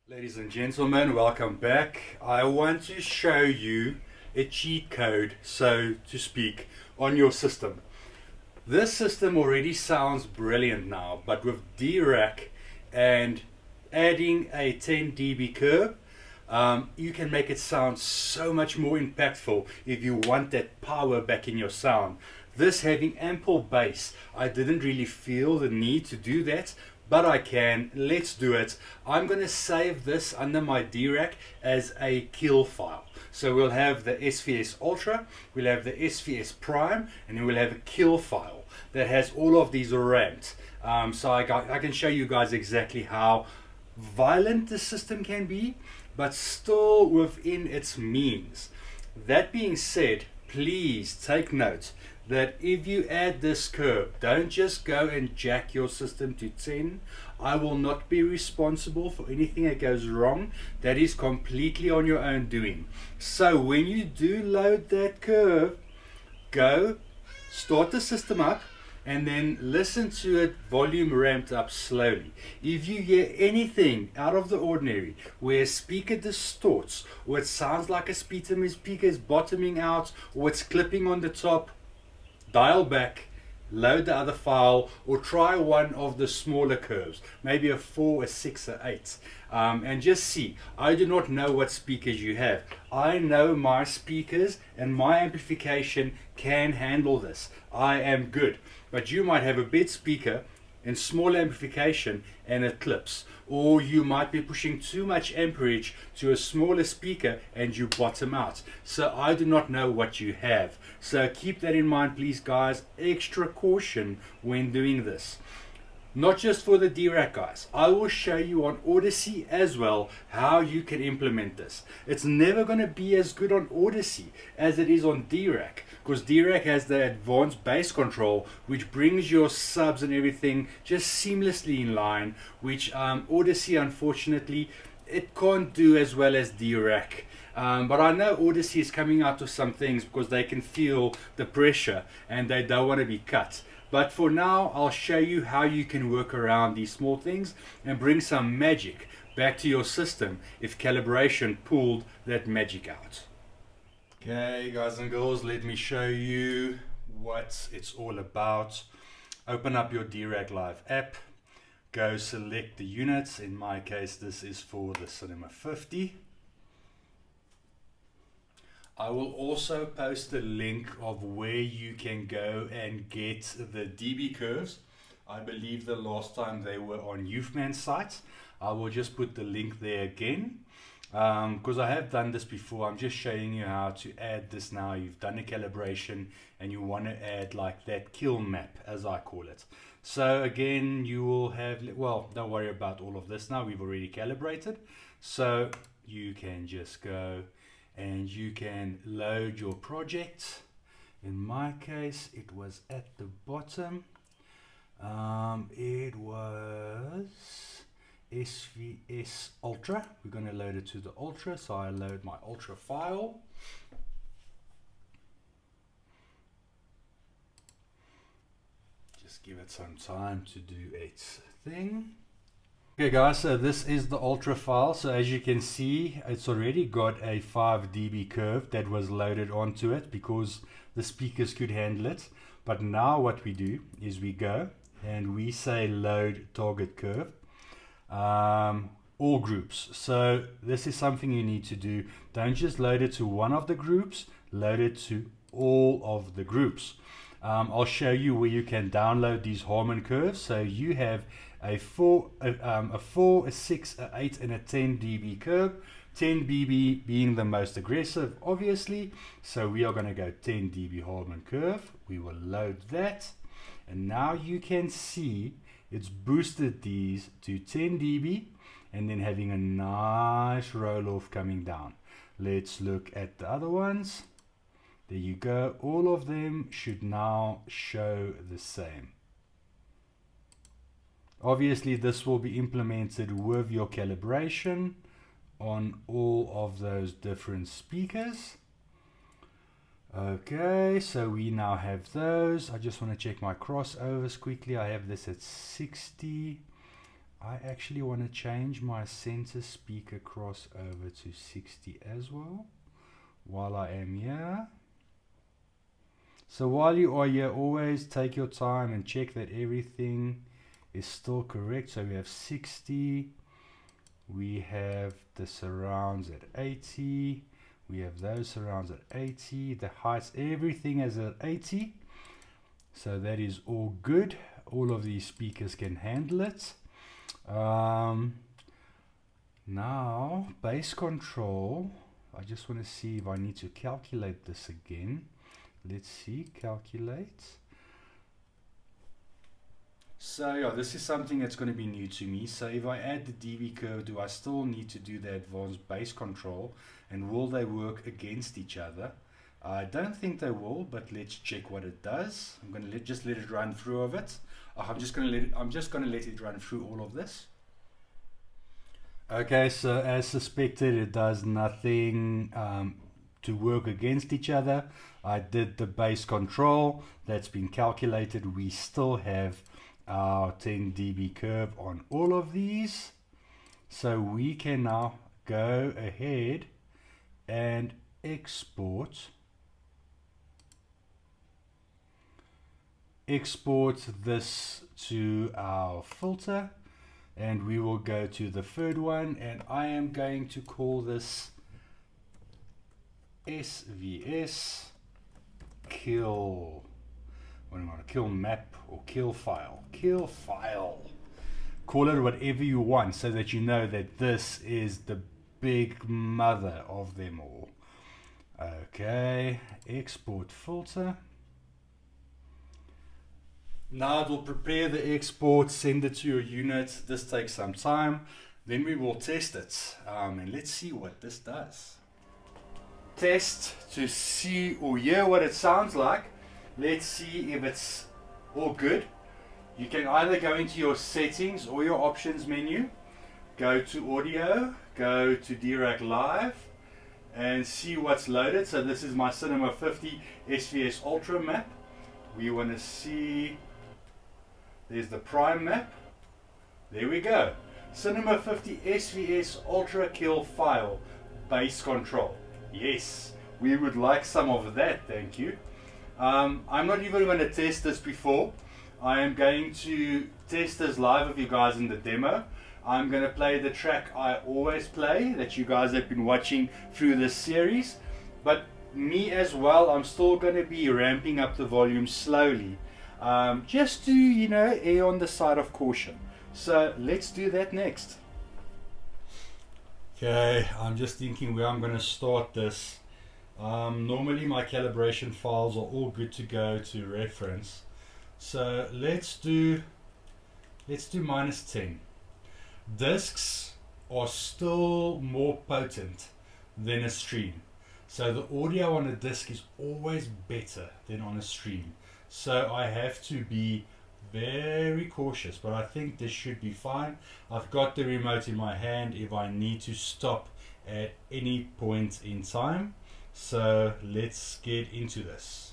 Ladies and gentlemen, welcome back. I want to show you a cheat code, so to speak, on your system. This system already sounds brilliant now, but with Dirac and adding a 10 dB curve, you can make it sound so much more impactful if you want that power back in your sound. This having ample bass, I didn't really feel the need to do that, but I can. Let's do it. I'm going to save this under my Dirac as a kill file. So we'll have the SVS Ultra, we'll have the SVS Prime, and then we'll have a kill file that has all of these ramped. So I can show you guys exactly how violent the system can be, but still within its means. That being said, please take note that if you add this curve, don't just go and jack your system to 10. I will not be responsible for anything that goes wrong. That is completely on your own doing. So when you do load that curve, go start the system up and then listen to it volume ramped up slowly. If you hear anything out of the ordinary, where a speaker distorts, or it sounds like a speaker is bottoming out, or it's clipping on the top, dial back, load the other file, or try one of the smaller curves, maybe a 4, a 6, a 8, and just see. I do not know what speakers you have. I know my speakers and my amplification can handle this. I am good, but you might have a big speaker and small amplification and it clips, or you might be pushing too much amperage to a smaller speaker and you bottom out. So I do not know what you have, so keep that in mind, please guys. Extra caution when doing this. Not just for the Dirac guys, I will show you on Audyssey as well how you can implement this. It's never going to be as good on Audyssey as it is on Dirac, because Dirac has the advanced bass control which brings your subs and everything just seamlessly in line, which Audyssey, unfortunately, it can't do as well as Dirac. But I know Audyssey is coming out with some things because they can feel the pressure and they don't want to be cut. But for now, I'll show you how you can work around these small things and bring some magic back to your system if Calibration pulled that magic out. Okay, guys and girls, let me show you what it's all about. Open up your Dirac Live app, go select the units. In my case, this is for the Cinema 50. I will also post a link of where you can go and get the dB curves. I believe the last time they were on Youthman's site. I will just put the link there again, because I have done this before. I'm just showing you how to add this now. You've done a calibration and you want to add like that kill map, as I call it. So again, you will have, well, don't worry about all of this now. We've already calibrated. So you can just go and you can load your project. In my case, it was at the bottom. It was SVS Ultra. We're going to load it to the Ultra, so I load my Ultra file. Just give it some time to do its thing. Okay guys, so this is the Ultra file. So as you can see, it's already got a 5 dB curve that was loaded onto it because the speakers could handle it. But now what we do is we go and we say load target curve, all groups. So this is something you need to do. Don't just load it to one of the groups, load it to all of the groups. I'll show you where you can download these Harman curves. So you have a 4, a 6, a 8, and a 10 dB curve. 10 dB being the most aggressive, obviously. So we are going to go 10 dB Harman curve. We will load that. And now you can see it's boosted these to 10 dB and then having a nice roll off coming down. Let's look at the other ones. There you go. All of them should now show the same. Obviously, this will be implemented with your calibration on all of those different speakers. Okay, so we now have those. I just want to check my crossovers quickly. I have this at 60. I actually want to change my center speaker crossover to 60 as well while I am here. So while you are here, always take your time and check that everything is still correct. So we have 60, we have the surrounds at 80, we have those surrounds at 80, the heights, everything is at 80. So that is all good. All of these speakers can handle it. Now bass control, I just want to see if I need to calculate this again. Let's see, calculate. So yeah, this is something that's going to be new to me. So if I add the dB curve, do I still need to do the advanced bass control, and will they work against each other? I don't think they will, but let's check what it does. I'm going to just let it run through of it. I'm just going to let it run through all of this. Okay, so as suspected, it does nothing to work against each other. I did the bass control, that's been calculated. We still have our 10 dB curve on all of these. So we can now go ahead and export this to our filter, and we will go to the third one, and I am going to call this SVS kill. What am I going to kill map or kill file? Kill file. Call it whatever you want so that you know that this is the big mother of them all. Okay, export filter. Now it will prepare the export, send it to your unit. This takes some time. Then we will test it. And let's see what this does. Test to see or hear what it sounds like. Let's see if it's all good. You can either go into your settings or your options menu, go to audio, go to Dirac Live, and see what's loaded. So this is my Cinema 50 SVS Ultra map. We want to see, there's the prime map. There we go. Cinema 50 SVS Ultra kill file, bass control. Yes, we would like some of that, thank you. I'm not even going to test this before. I am going to test this live with you guys in the demo. I'm going to play the track I always play that you guys have been watching through this series. But me as well, I'm still going to be ramping up the volume slowly. Just to, you know, err on the side of caution. So let's do that next. Okay, I'm just thinking where I'm going to start this. Normally my calibration files are all good to go to reference. So let's do -10. Discs are still more potent than a stream. So the audio on a disc is always better than on a stream. So I have to be very cautious, but I think this should be fine. I've got the remote in my hand if I need to stop at any point in time. So let's get into this.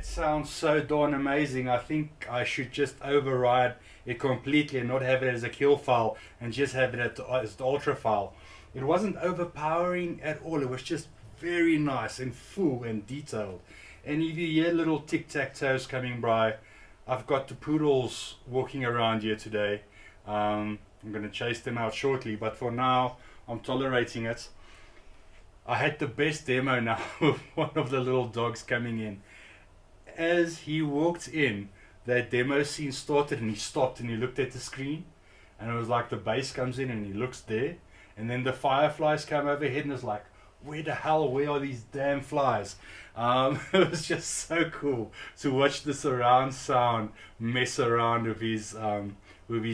that sounds so darn amazing. I think I should just override it completely and not have it as a kill file and just have it as the ultra file. It wasn't overpowering at all. It was just very nice and full and detailed. And if you hear little tic-tac-toes coming by, I've got the poodles walking around here today. I'm going to chase them out shortly, but for now I'm tolerating it. I had the best demo now with one of the little dogs coming in. As he walked in, that demo scene started and he stopped and he looked at the screen, and it was like the bass comes in and he looks there, and then the fireflies come overhead and it's like, where are these damn flies? It was just so cool to watch the surround sound mess around with his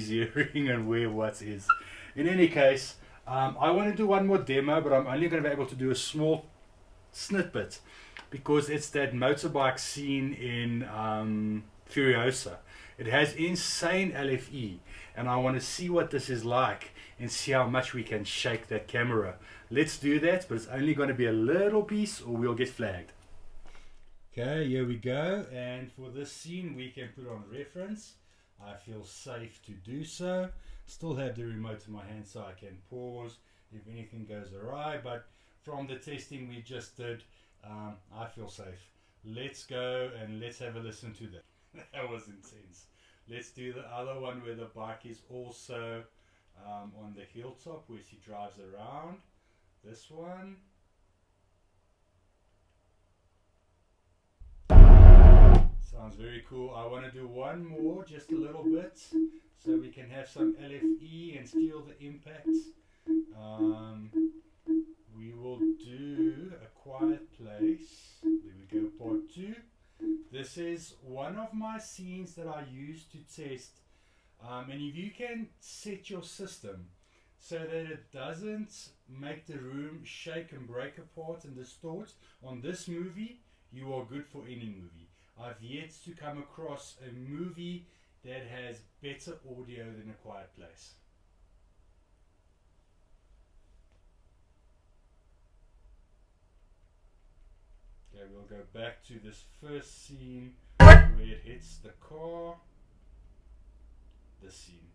hearing and where what is. In any case, I want to do one more demo, but I'm only going to be able to do a small snippet because it's that motorbike scene in Furiosa. It has insane LFE, and I want to see what this is like and see how much we can shake that camera. Let's do that, but it's only going to be a little piece or we'll get flagged. Okay, here we go, and for this scene we can put on reference. I feel safe to do so. Still have the remote in my hand so I can pause if anything goes awry, but from the testing we just did, I feel safe. Let's go and let's have a listen to that. That was intense. Let's do the other one where the bike is also on the hilltop where she drives around. This one. Sounds very cool. I want to do one more, just a little bit, so we can have some LFE and feel the impact. We will do A Quiet Place. There we go, part 2. This is one of my scenes that I use to test. And if you can set your system so that it doesn't make the room shake and break apart and distort on this movie, you are good for any movie. I've yet to come across a movie that has better audio than A Quiet Place. Okay, we'll go back to this first scene where it hits the car. This scene.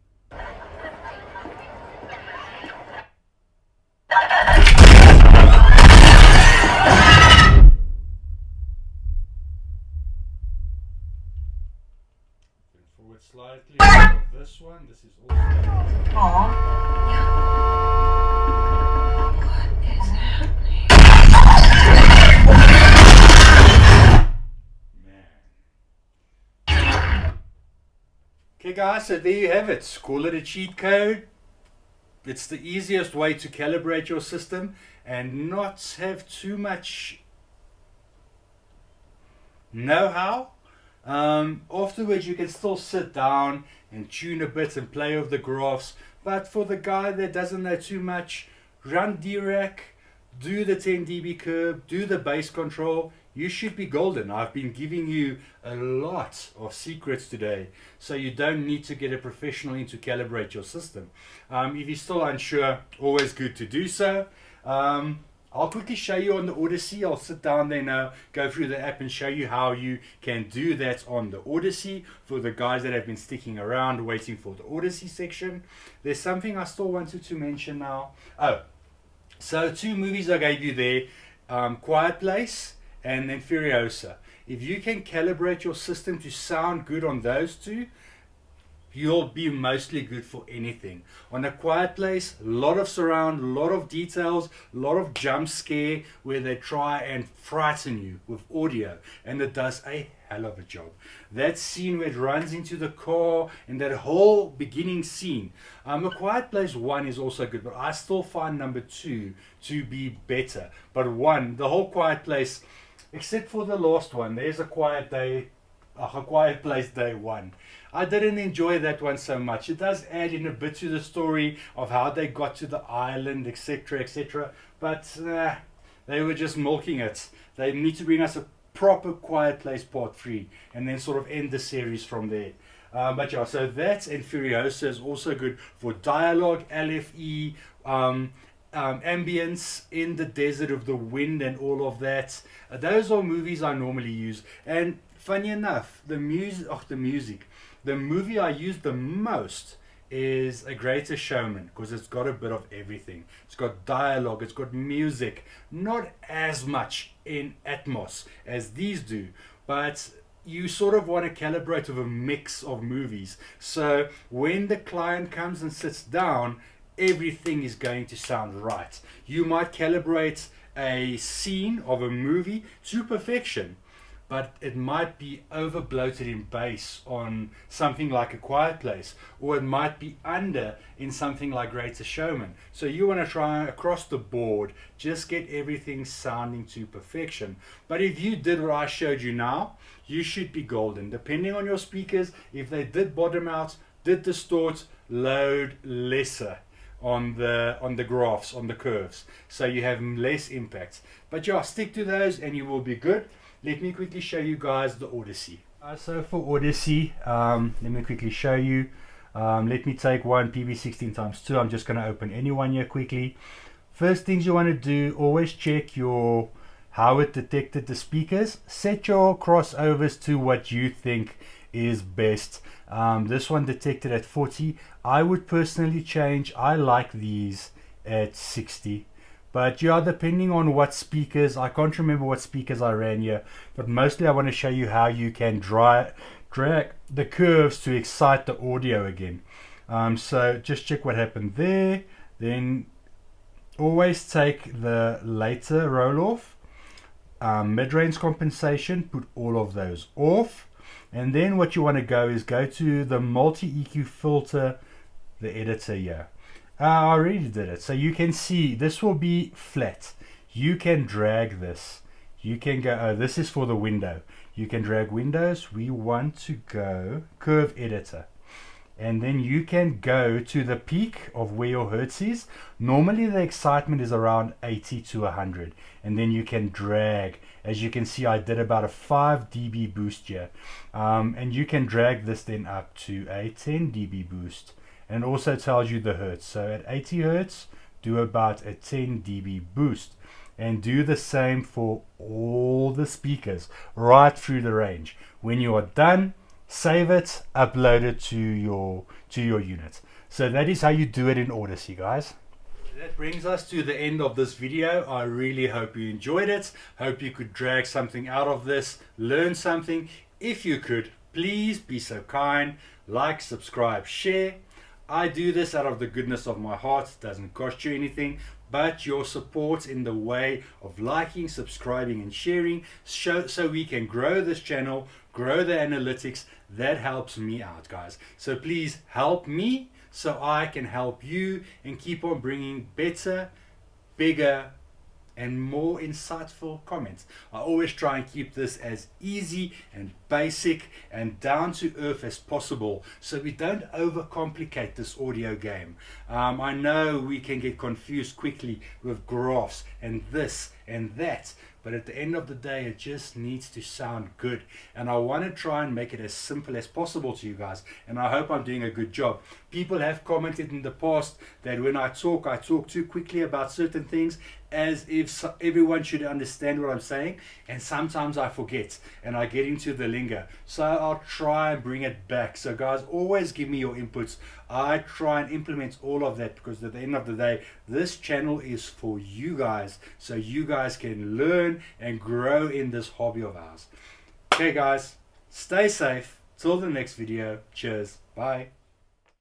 Forward slightly. This one, this is also. Aww. What is happening? Man. Okay, guys, so there you have it. Call it a cheat code. It's the easiest way to calibrate your system and not have too much know-how. Afterwards you can still sit down and tune a bit and play with the graphs, but for the guy that doesn't know too much, run Dirac, do the 10 dB curve, do the bass control, you should be golden. I've been giving you a lot of secrets today, so you don't need to get a professional in to calibrate your system. If you're still unsure, always good to do so. I'll quickly show you on the Audyssey. I'll sit down there now, go through the app and show you how you can do that on the Audyssey for the guys that have been sticking around waiting for the Audyssey section. There's something I still wanted to mention now. Oh, so 2 movies I gave you there, Quiet Place and then Furiosa. If you can calibrate your system to sound good on those 2, you'll be mostly good for anything. On A Quiet Place, a lot of surround, a lot of details, a lot of jump scare where they try and frighten you with audio, and it does a hell of a job. That scene where it runs into the car and that whole beginning scene. A Quiet Place 1 is also good, but I still find number 2 to be better. But 1, the whole Quiet Place, except for the last one, there's A Quiet Place Day 1. I didn't enjoy that one so much. It does add in a bit to the story of how they got to the island, etc., etc. But they were just milking it. They need to bring us a proper Quiet Place Part 3 and then sort of end the series from there. But yeah, so that and Furiosa is also good for dialogue, LFE, ambience in the desert of the wind and all of that. Those are movies I normally use. And funny enough, the movie I use the most is A Greater Showman, because it's got a bit of everything. It's got dialogue, it's got music, not as much in Atmos as these do, but you sort of want to calibrate with a mix of movies. So when the client comes and sits down, everything is going to sound right. You might calibrate a scene of a movie to perfection, but it might be over bloated in bass on something like A Quiet Place, or it might be under in something like Greater Showman. So you want to try across the board, just get everything sounding to perfection. But if you did what I showed you now, you should be golden. Depending on your speakers, if they did bottom out, did distort, load lesser on the graphs, on the curves, so you have less impact. But yeah, stick to those and you will be good. Let me quickly show you guys the Audyssey. So for Audyssey, let me quickly show you. Let me take one PB16x2. I'm just going to open any one here quickly. First things you want to do, always check how it detected the speakers. Set your crossovers to what you think is best. This one detected at 40. I would personally change. I like these at 60. But yeah, depending on what speakers, I can't remember what speakers I ran here, but mostly I want to show you how you can drag the curves to excite the audio again. So just check what happened there. Then always take the later roll off, mid-range compensation, put all of those off. And then what you want to go to the multi-EQ filter, the editor here. I already did it, so you can see this will be flat. You can drag this. You can go, oh, this is for the window. You can drag windows. We want to go curve editor. And then you can go to the peak of where your hertz is. Normally the excitement is around 80 to 100. And then you can drag. As you can see, I did about a 5 dB boost here. And you can drag this then up to a 10 dB boost. And also tells you the hertz. So at 80 hertz, do about a 10 dB boost. And do the same for all the speakers right through the range. When you are done, save it, upload it to your unit. So that is how you do it in Audyssey, guys. That brings us to the end of this video. I really hope you enjoyed it. Hope you could drag something out of this, learn something. If you could, please be so kind, like, subscribe, share. I do this out of the goodness of my heart. It doesn't cost you anything, but your support in the way of liking, subscribing and sharing, so we can grow this channel, grow the analytics. That helps me out, guys. So please help me so I can help you and keep on bringing better, bigger and more insightful comments. I always try and keep this as easy and basic and down to earth as possible, so we don't overcomplicate this audio game. I know we can get confused quickly with graphs and this and that, but at the end of the day, it just needs to sound good. And I want to try and make it as simple as possible to you guys. And I hope I'm doing a good job. People have commented in the past that when I talk too quickly about certain things, as if everyone should understand what I'm saying. And sometimes I forget and I get into the lingo. So I'll try and bring it back. So guys, always give me your inputs. I try and implement all of that, because at the end of the day, this channel is for you guys, so you guys can learn and grow in this hobby of ours. Okay guys, stay safe till the next video. Cheers, bye.